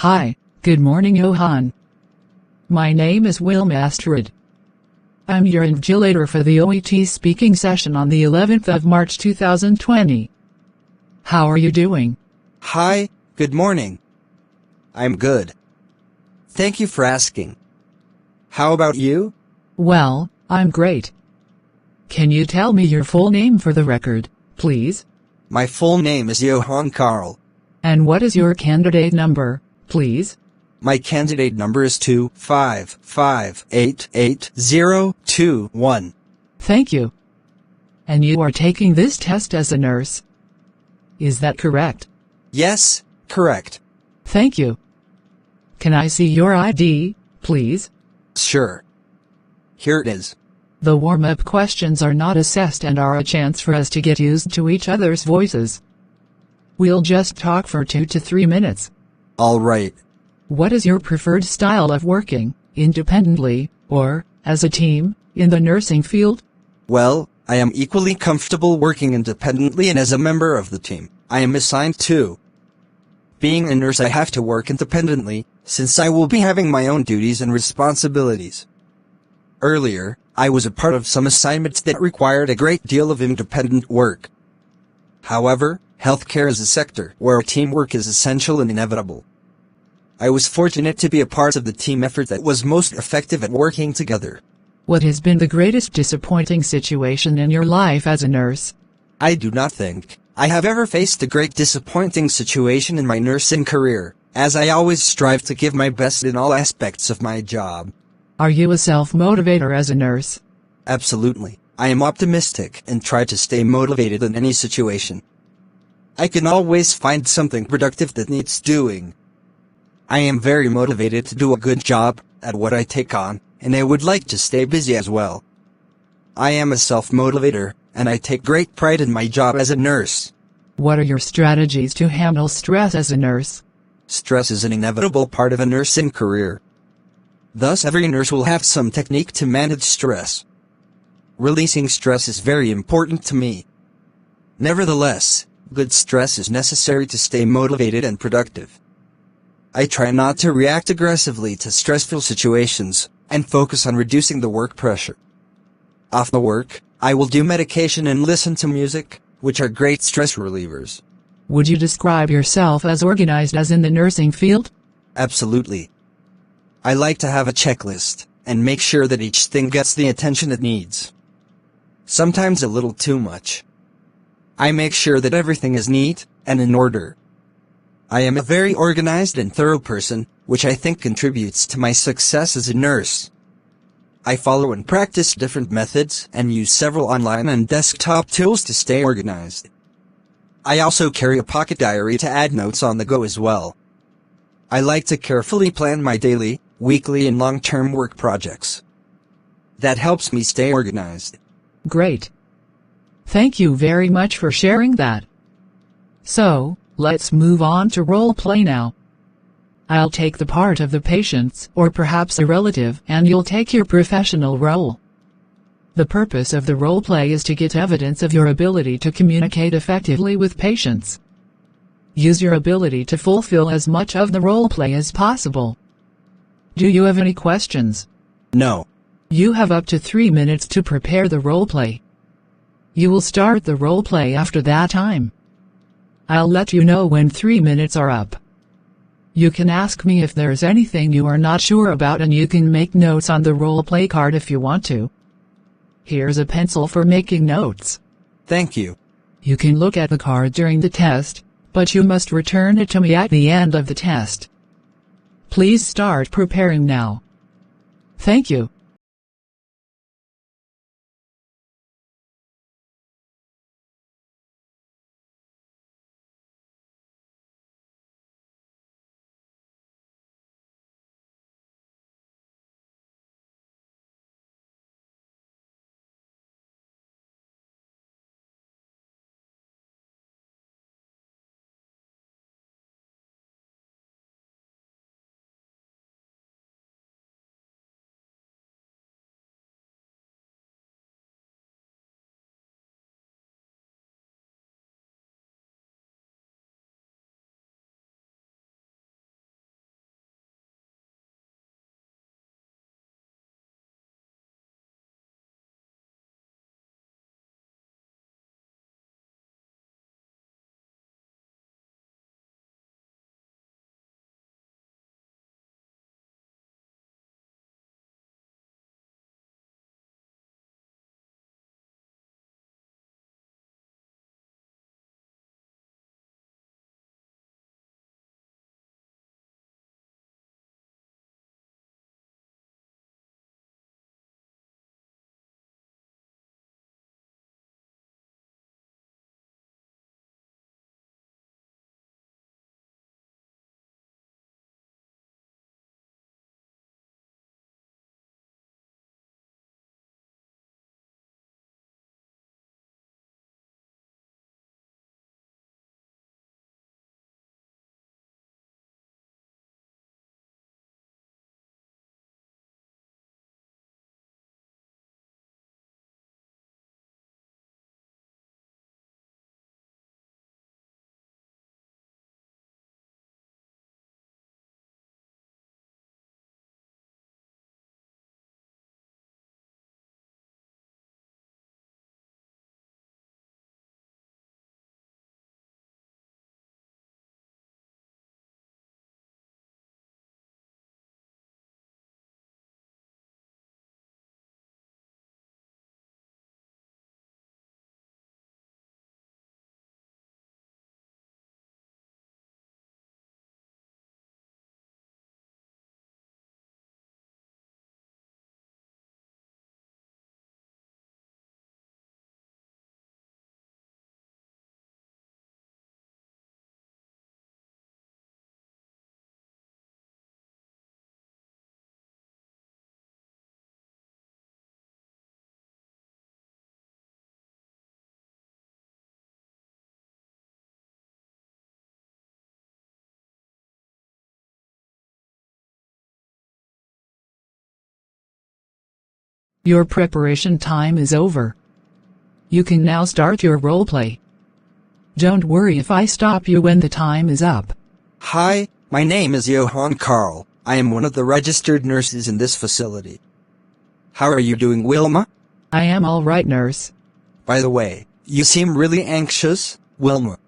Hi, good morning Johan. My name is Wilma Astrid. I'm your invigilator for the OET speaking session on the 11th of March 2020. How are you doing? Hi, good morning. I'm good. Thank you for asking. How about you? Well, I'm great. Can you tell me your full name for the record, please? My full name is Johan Karl. And what is your candidate number, please? My candidate number is 255888021. Thank you. And you are taking this test as a nurse? Is that correct? Yes, correct. Thank you. Can I see your ID, please? Sure. Here it is. The warm-up questions are not assessed and are a chance for us to get used to each other's voices. We'll just talk for 2 to 3 minutes. All right. What is your preferred style of working, independently, or, as a team, in the nursing field? Well, I am equally comfortable working independently and as a member of the team I am assigned to. Being a nurse, I have to work independently, since I will be having my own duties and responsibilities. Earlier, I was a part of some assignments that required a great deal of independent work. However, healthcare is a sector where teamwork is essential and inevitable. I was fortunate to be a part of the team effort that was most effective at working together. What has been the greatest disappointing situation in your life as a nurse? I do not think I have ever faced a great disappointing situation in my nursing career, as I always strive to give my best in all aspects of my job. Are you a self-motivator as a nurse? Absolutely. I am optimistic and try to stay motivated in any situation. I can always find something productive that needs doing. I am very motivated to do a good job at what I take on, and I would like to stay busy as well. I am a self-motivator, and I take great pride in my job as a nurse. What are your strategies to handle stress as a nurse? Stress is an inevitable part of a nursing career. Thus, every nurse will have some technique to manage stress. Releasing stress is very important to me. Nevertheless, good stress is necessary to stay motivated and productive. I try not to react aggressively to stressful situations, and focus on reducing the work pressure. Off the work, I will do medication and listen to music, which are great stress relievers. Would you describe yourself as organized as in the nursing field? Absolutely. I like to have a checklist, and make sure that each thing gets the attention it needs. Sometimes a little too much. I make sure that everything is neat and in order. I am a very organized and thorough person, which I think contributes to my success as a nurse. I follow and practice different methods and use several online and desktop tools to stay organized. I also carry a pocket diary to add notes on the go as well. I like to carefully plan my daily, weekly and long-term work projects. That helps me stay organized. Great. Thank you very much for sharing that. So, let's move on to role play now. I'll take the part of the patient, or perhaps a relative, and you'll take your professional role. The purpose of the role play is to get evidence of your ability to communicate effectively with patients. Use your ability to fulfill as much of the role play as possible. Do you have any questions? No. You have up to 3 minutes to prepare the role play. You will start the role play after that time. I'll let you know when 3 minutes are up. You can ask me if there's anything you are not sure about, and you can make notes on the role play card if you want to. Here's a pencil for making notes. Thank you. You can look at the card during the test, but you must return it to me at the end of the test. Please start preparing now. Thank you. Your preparation time is over. You can now start your roleplay. Don't worry if I stop you when the time is up. Hi, my name is Johann Carl. I am one of the registered nurses in this facility. How are you doing, Wilma? I am all right, nurse. By the way, you seem really anxious, Wilma.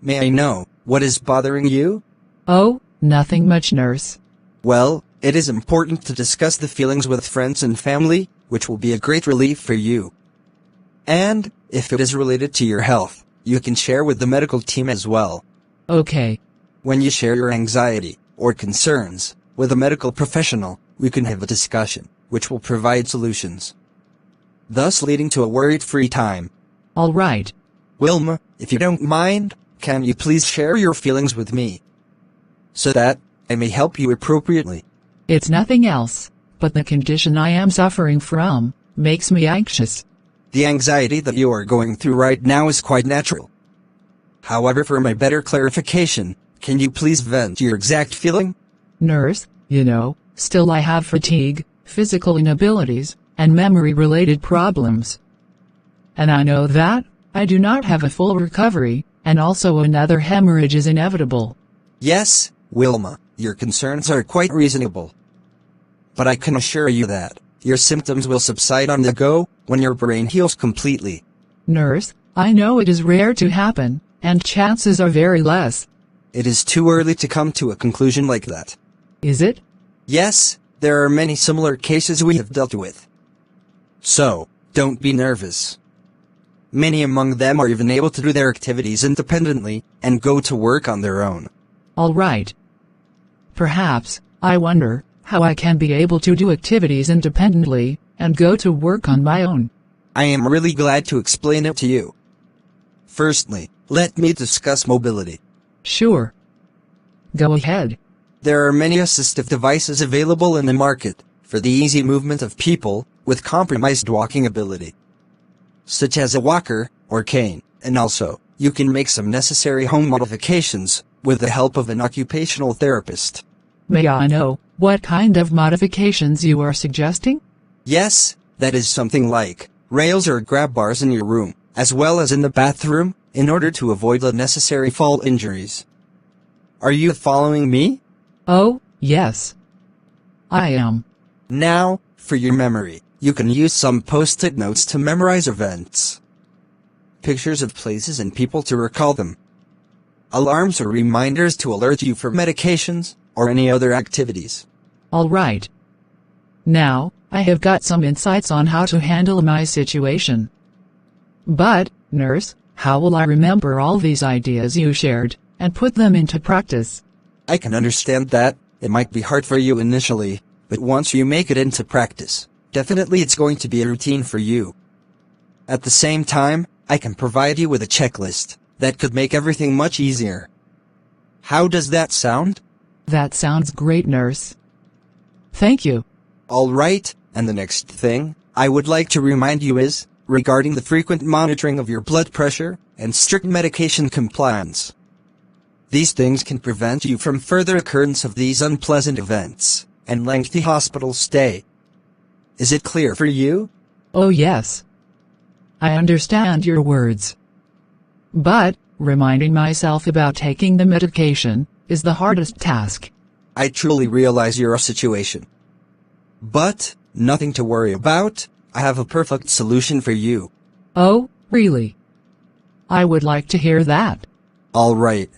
May I know, what is bothering you? Oh, nothing much, nurse. Well, it is important to discuss the feelings with friends and family, which will be a great relief for you. And, if it is related to your health, you can share with the medical team as well. Okay. When you share your anxiety, or concerns, with a medical professional, we can have a discussion, which will provide solutions, thus leading to a worried-free time. All right. Wilma, if you don't mind, can you please share your feelings with me, so that I may help you appropriately? It's nothing else, but the condition I am suffering from makes me anxious. The anxiety that you are going through right now is quite natural. However, for my better clarification, can you please vent your exact feeling? Nurse, still I have fatigue, physical inabilities, and memory-related problems. And I know that I do not have a full recovery, and also another hemorrhage is inevitable. Yes, Wilma, your concerns are quite reasonable. But I can assure you that your symptoms will subside on the go when your brain heals completely. Nurse, I know it is rare to happen, and chances are very less. It is too early to come to a conclusion like that. Is it? Yes, there are many similar cases we have dealt with. So, don't be nervous. Many among them are even able to do their activities independently, and go to work on their own. All right. Perhaps, I wonder, how I can be able to do activities independently, and go to work on my own. I am really glad to explain it to you. Firstly, let me discuss mobility. Sure. Go ahead. There are many assistive devices available in the market, for the easy movement of people with compromised walking ability, such as a walker or cane, and also, you can make some necessary home modifications with the help of an occupational therapist. May I know what kind of modifications you are suggesting? Yes, that is something like rails or grab bars in your room, as well as in the bathroom, in order to avoid unnecessary fall injuries. Are you following me? Oh, yes. I am. Now, for your memory, you can use some post-it notes to memorize events, pictures of places and people to recall them, alarms or reminders to alert you for medications, or any other activities. All right. Now, I have got some insights on how to handle my situation. But, nurse, how will I remember all these ideas you shared, and put them into practice? I can understand that. It might be hard for you initially, but once you make it into practice, definitely it's going to be a routine for you. At the same time, I can provide you with a checklist that could make everything much easier. How does that sound? That sounds great, nurse. Thank you. All right, and the next thing I would like to remind you is, regarding the frequent monitoring of your blood pressure and strict medication compliance. These things can prevent you from further occurrence of these unpleasant events and lengthy hospital stay. Is it clear for you? Oh yes. I understand your words. But, reminding myself about taking the medication is the hardest task. I truly realize your situation. But, nothing to worry about, I have a perfect solution for you. Oh, really? I would like to hear that. All right.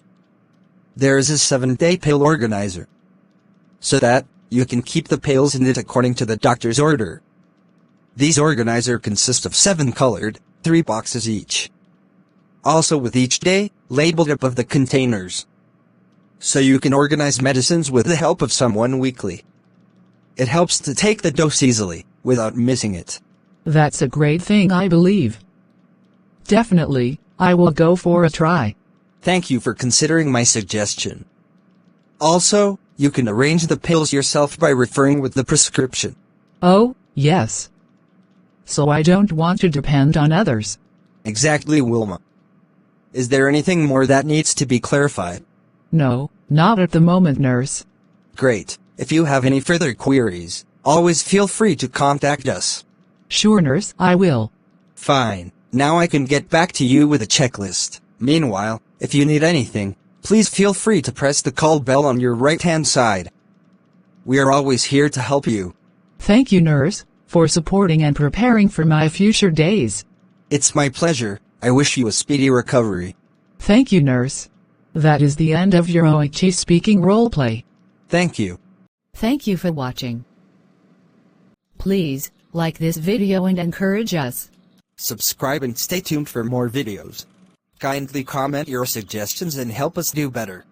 There is a 7-day pill organizer, so that you can keep the pills in it according to the doctor's order. These organizer consist of 7 colored, 3 boxes each. Also with each day, labeled above the containers. So you can organize medicines with the help of someone weekly. It helps to take the dose easily, without missing it. That's a great thing, I believe. Definitely, I will go for a try. Thank you for considering my suggestion. Also, you can arrange the pills yourself by referring with the prescription. Oh, yes. So I don't want to depend on others. Exactly, Wilma. Is there anything more that needs to be clarified? No, not at the moment, nurse. Great. If you have any further queries, always feel free to contact us. Sure, nurse, I will. Fine. Now I can get back to you with a checklist. Meanwhile, if you need anything, please feel free to press the call bell on your right-hand side. We are always here to help you. Thank you, nurse, for supporting and preparing for my future days. It's my pleasure. I wish you a speedy recovery. Thank you, nurse. That is the end of your OHE speaking roleplay. Thank you. Thank you for watching. Please like this video and encourage us. Subscribe and stay tuned for more videos. Kindly comment your suggestions and help us do better.